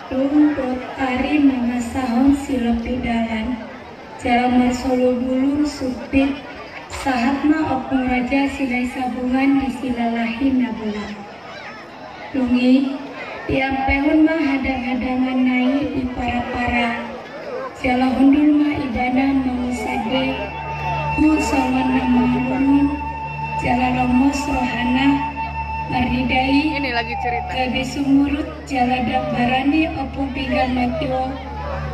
Rumput ari mangasahon silepidalan, jalma solo bulung supit, sahatna opung raja silai sabungan disilalahi nabula. Lungi, tiang pehun mah hadang-hadangan naik di para-para, jala hundul mah ibana mangusade, ku sawan nama lungun, jala lomos rohana, maridai, Ini lagi cerita. gabi sumurut jaladak barani opung pinggan matio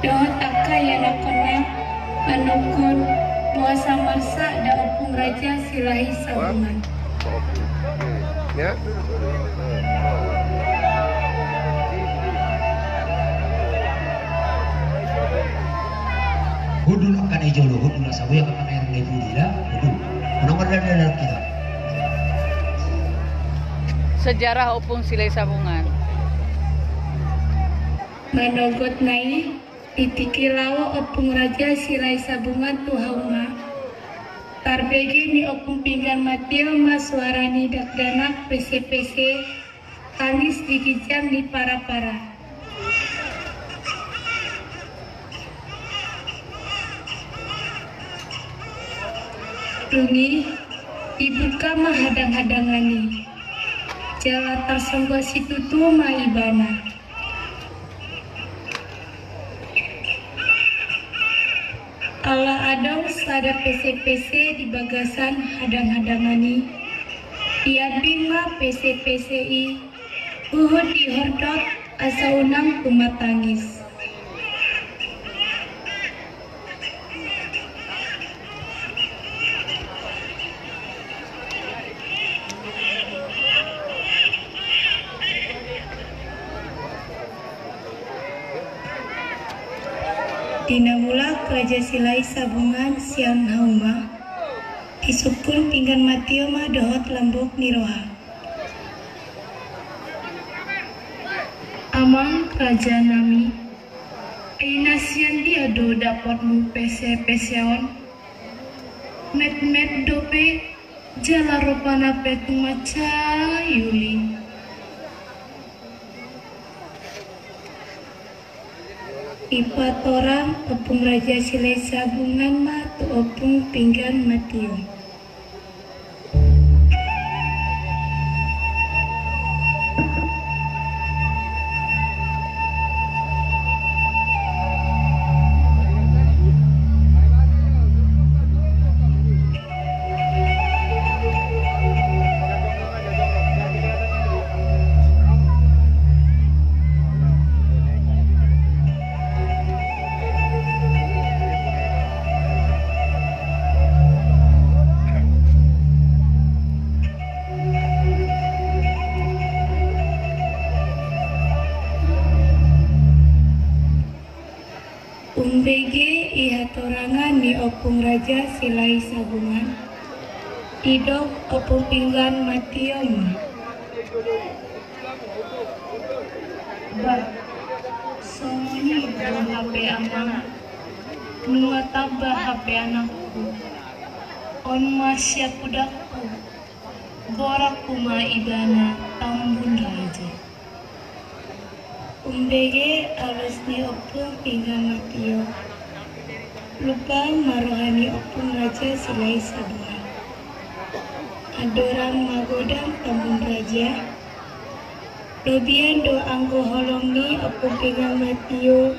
dohot aka yanakona manukun muasa marsa da opung raja silahi sabungan. Ya. Hudul akan ejolo hudul sabuya akan yang lebudila hudul nomor dalam kita. Sejarah opung silai sabungan. Manogot nai titiki lawa opung raja silai sabungan tuhauma. Tarbegi ni opung pinggan matio mas suarani dakdanak pc-pc tangis digijam di para-para. Lungi dibuka mah hadang-hadangani, jala tersonggo situtu mah ibana. Ala adong sada pc-pc di bagasan hadang-hadangani, diabing mah pc-pci, uhud dihordot asa unang kumatangis. Dina mula Raja Silai Sabungan siang hauma, isupun pinggan matio mah dohot lambok niroha. Amang Raja nami, ainasian dia do dapat mu pese-peseon, met-met dope jala ropana petu maca yuli. Ipat orang opung Raja Silai Sabungan mah tu opung pinggan matio. Umbege ihatorangan ni opung Raja Silai Sabungan, idok opung pinggan matio mah. Bah, songoni dalam HP amang, nua tabah HP anakku, on masya kudakku, gorakku ma ibana tambun raja. Umbege alus ni opung pinggan matio, lupa marohani opung Raja Silai Sabungan. Adorang magodang tambun raja, lobian do anggo holongi opung pinggan matio,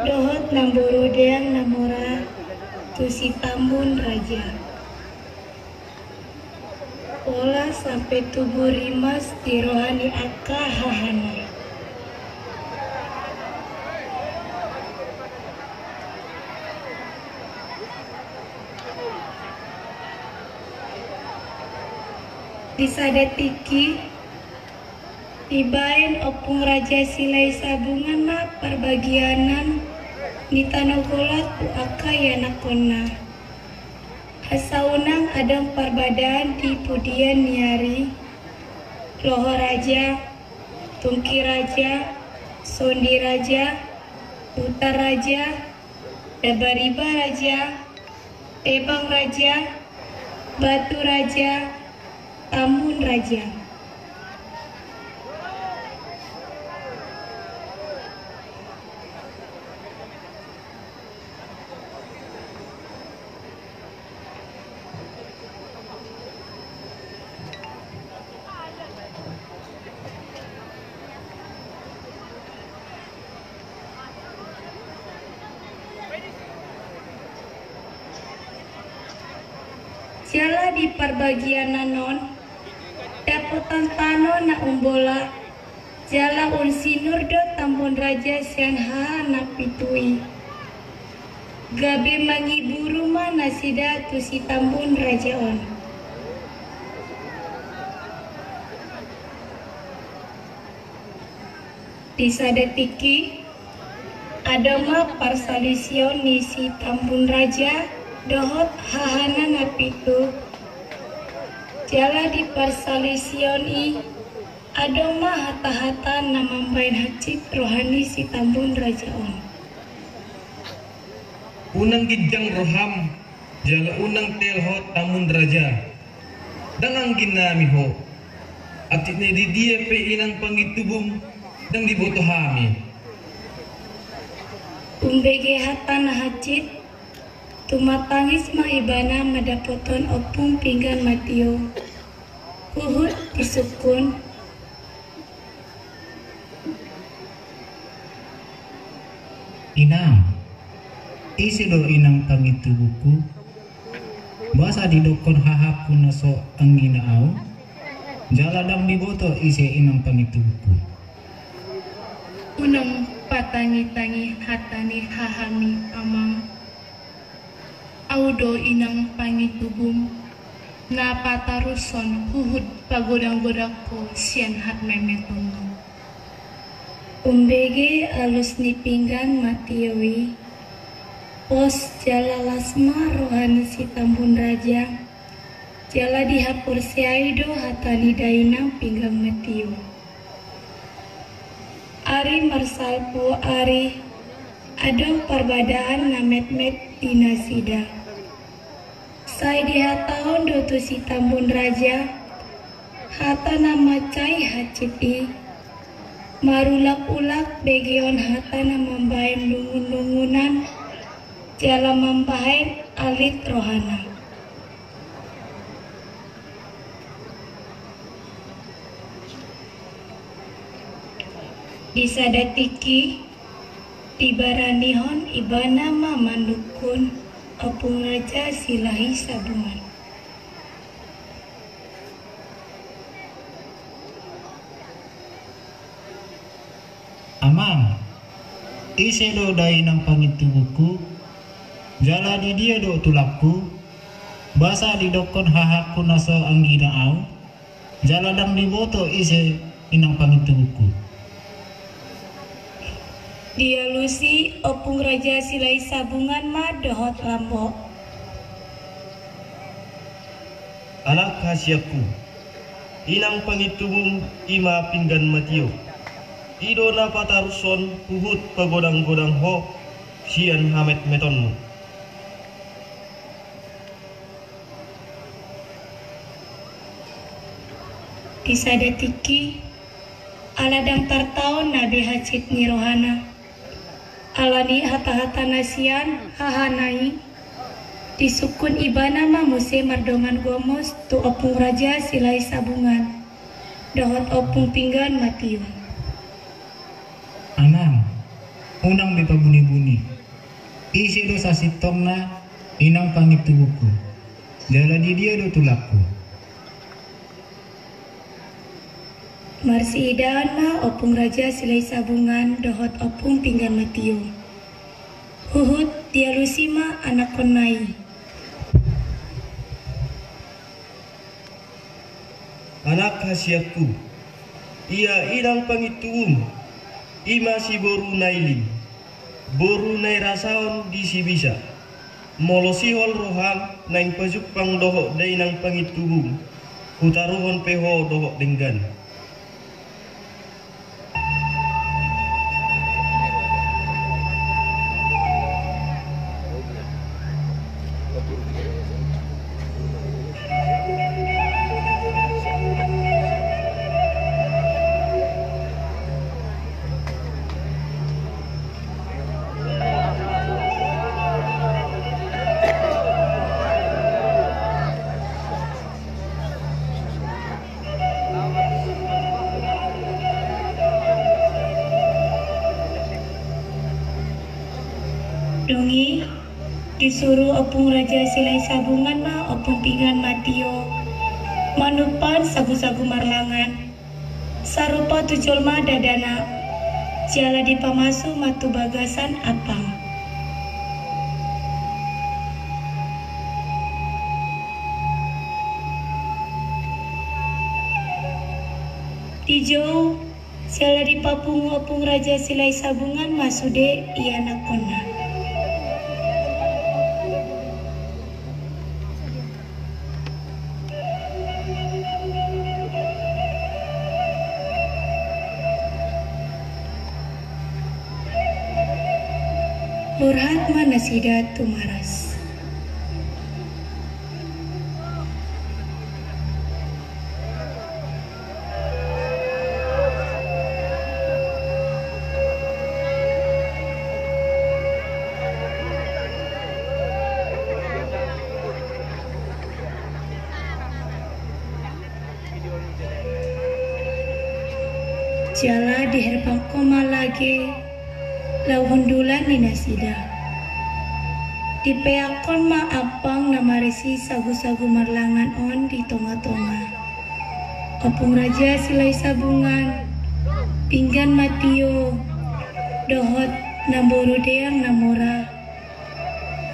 dohot namboro deang namora tusi tambun raja. Pola sampai tubuh rimas dirohani aka hahana. Disadetiki ibaen opung Raja Silai Sabungan mah perbagianan di tanogolat tu aka yanakona. Hasaunang adang perbadaan di pudian niari, loho raja, tungki raja, sondi raja, utar raja, dabariba raja, ebang raja, batu raja, tambun raja. di perbagian nanon dapotan tano na umbola jala unsinur do tambun raja sianha na pitui gabe mangiburu ma nasida tu si tambun raja on di sadetiki adama parsalision ni si tambun raja dohot hahana napitu jala di parsalision i adama hata-hata namambain hacit rohani si tambun raja on unang gidjang roham jala unang telhot tambun raja dangang ginami ho atit ni di dia pe inang pangitubum dang diboto hami umbege hata na hacit tumatangis maibana madapoton opung pinggan matio uhud disukun inang isi do inang pangitubuku basa didokon hahaku naso angina au jaladang diboto isi inang pangitubuku unang patangi-tangi hatani hahami amang audo inang pangitubum na pataruson huhud pagodang-godako sian hat memetongo umbege alus ni pinggan matioi pos jala lasma rohani si tambun raja jala dihapur siaido hatani dainang pinggang matio ari marsalpo ari adong perbadaan na met-met dinasida sai diha tahun dotu si tambun raja hata nama cai haciti marulak-ulak begion hata nama mambain lungun-lungunan jala mambain alit rohana disadatiki tibaranihon ibana mamandukun opung raja silahi sabungan amang isi do dainang pangitubuku jala di dia do tulakku basa didokon hahaku naso anggina au jaladang diboto isi inang pangitubuku dia lusi opung raja silai sabungan ma dohot lambo anak hasiaku inang pangitubum ima pinggan matio ido na pataruson uhud pagodang-godang ho sian hamet metonmu disadatiki aladang tartaon nabi hacit ni rohana alani hata-hata nasian hahanai disukun ibana ma muse mardongan gomos tu opung raja silai sabungan dohot opung pinggan matio amang unang bipabuni-buni isi do sasitongna inang pangitubuku jala di dia do tulakku marsi idaan ma opung raja silai sabungan dohot opung pinggan matio huhud dia lusima anak konai anak hasiaku ia inang pangitubum ima si boru naili boru nai rasaon di si bisa molosihol rohang naing pajuk pang doho day nang pangitubum hutaruhon peho doho denggan dongi disuruh opung raja silai sabungan mah opung pingan matio manupan sagu-sagu marlangan sarupa tujul mah dadana jala dipamasu matu bagasan apang. Di jauh jala dipapung opung raja silai sabungan masude iya nakona. Murhat manasida tumaras. Jala di herbang koma lagi lau hundulan ninasida dipeakon ma apang namarisi sagu-sagu marlangan on di tonga-tonga opung raja silai sabungan pinggan matio dohot namboru deang namora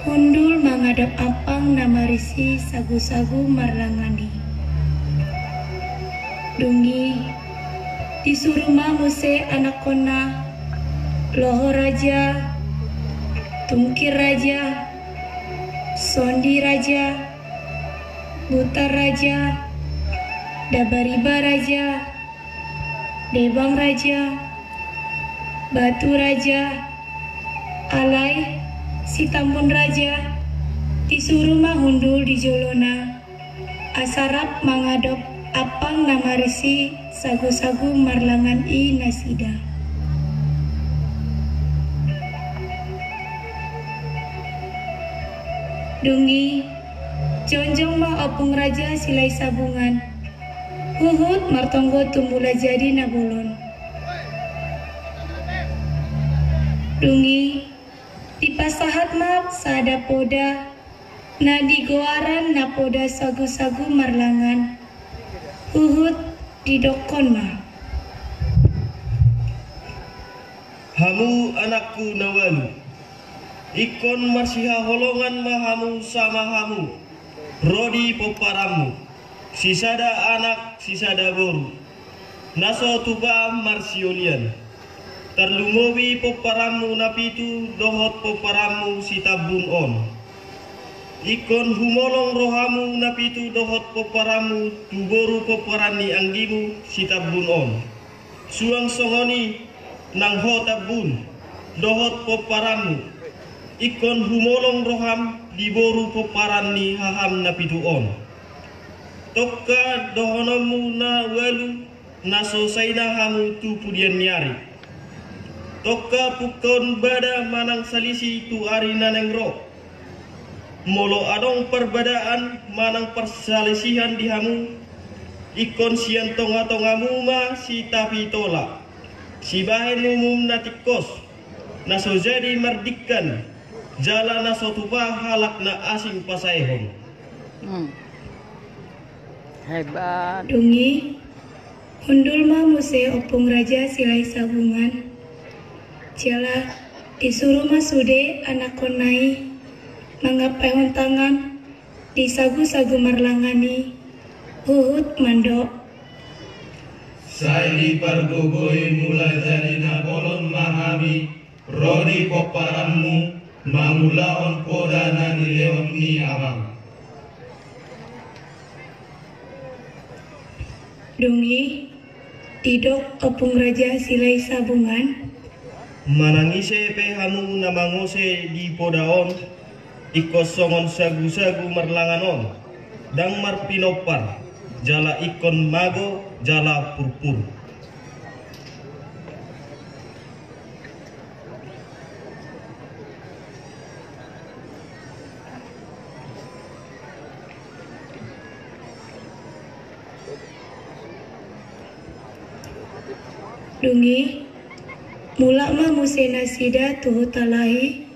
hundul mangadap apang namarisi sagu-sagu marlangani dungi disuruh muse anak kona Loho raja, tungkir raja, sondi raja, butar raja, dabariba raja, debang raja, batu raja, alai, si tambun raja, disuruh mahundul di jolona, asarap mangadop apang namarisi sagu-sagu marlangan i nasida. Dungi, jonjong ma opung raja silai sabungan, huhut martonggo tumula jadi nabolon. Dungi, dipasahat ma sada poda, na digoaran na poda sagu-sagu marlangan, huhut didokon ma. Hamu anakku nawalu, ikon marsiha holongan mahamu sama hamu, rodi poparamu, sisada anak sisada boru, naso tuba marsiolian, terlumowi poparamu napitu dohot poparamu sitabun on, ikon humolong rohamu napitu dohot poparamu tuboru poparani anggimu sitabun on, suang songoni nang hotabun dohot poparamu, ikon humolong roham diboru poparan ni haham na pituon. Tokka dohonomu na walu naso saina hamu tu pudian nyari. Tokka pukon bada manang salisi tu ari naneng ro. Molo adong perbadaan manang persalisihan di hamu. Ikon sian tonga-tongamu ma si tapi tolak. Si bahen umum natikos naso jadi mardikan. Jala na sotupa halak na asing pasaihon. Hebat. Dungi, hundul ma muse opung raja silai sabungan. Jala disuruh masude anak konai mangapehon tangan di sagu-sagu marlangani huhut mandok. Saili pargogoi mulai dari nabolon mahami rodi poparanmu mangulaon podana ni leon ni amang. Dungi, tidok opung raja silai sabungan. Manangise pe hamu namangose di podaon, ikosongon sagu-sagu marlanganon, dang marpinopar, jala ikon mago, jala purpur. Dungi, mulak ma musena sida tuhu talahi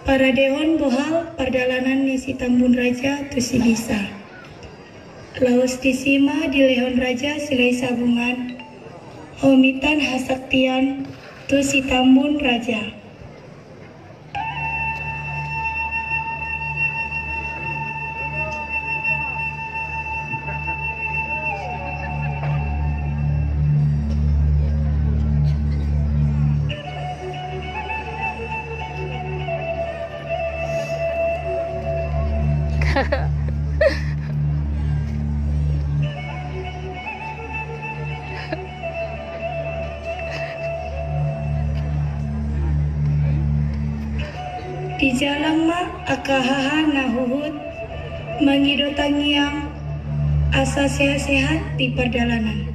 Para dehon bohal pardalanan ni si Tambun Raja tu si bisa. Laus disima di lehon raja silai sabungan. Homitan hasaktian tu si Tambun Raja. Di jalan ma akahaha nahuhut mangidotangiang asa sehat-sehat di perjalanan.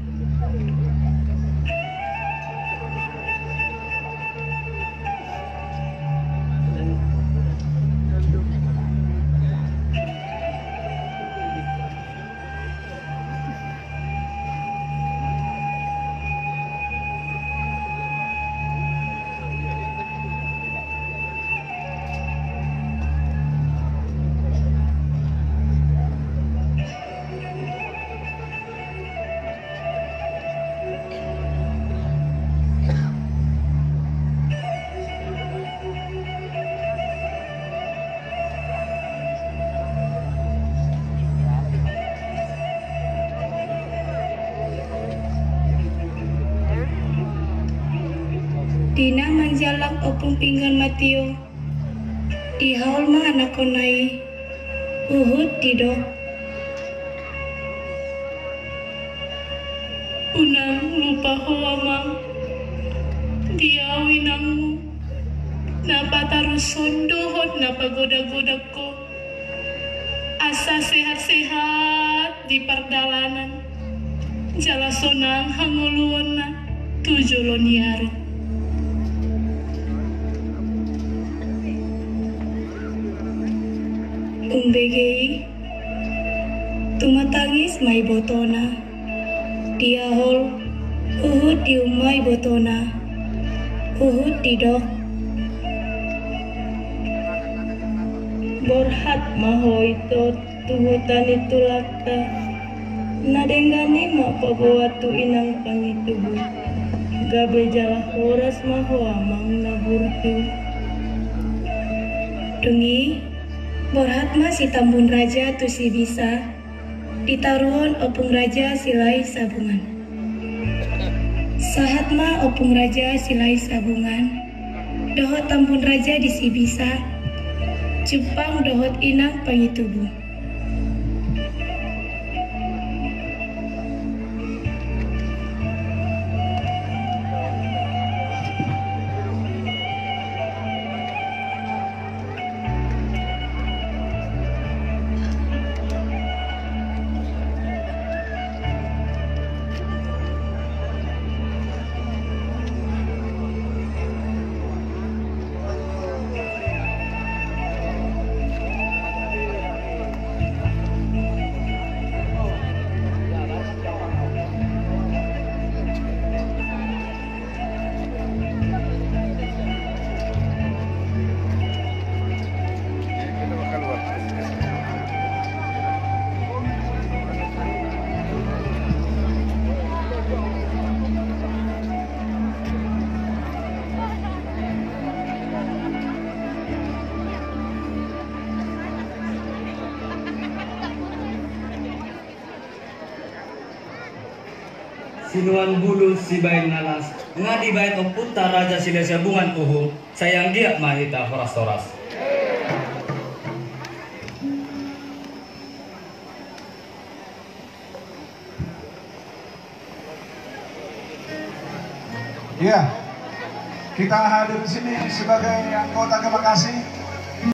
Dina manjalang opung pinggan matio. Di haul ma anak konai. Uhud didok. Unang lupa hoa mang. Dia winangmu. Napa taruh sondohot napa goda-goda ko. Asa sehat-sehat di pardalanan. Jala sonang hanguluan na tujulon yarit. Umbegei tumatangis may botona diahol uhud di umay botona uhud didok borhat maho ito tuhutan itu lakta nadengani mapabawa tu inang pangitubu gabe jala horas maho amang naburtu dungi Borhat ma si Tambun Raja tu si bisa ditaruhon opung raja silai sabungan. Sahat ma opung raja silai sabungan. Dohot Tambun Raja di si bisa. Jepang dohot inang pangitubu. Sinuan bulu si bayi nalas ngadi bayi putar raja sila sabungan uhu sayang dia mahita horas-horas. Ya, kita hadir di sini sebagai anggota Gemakasih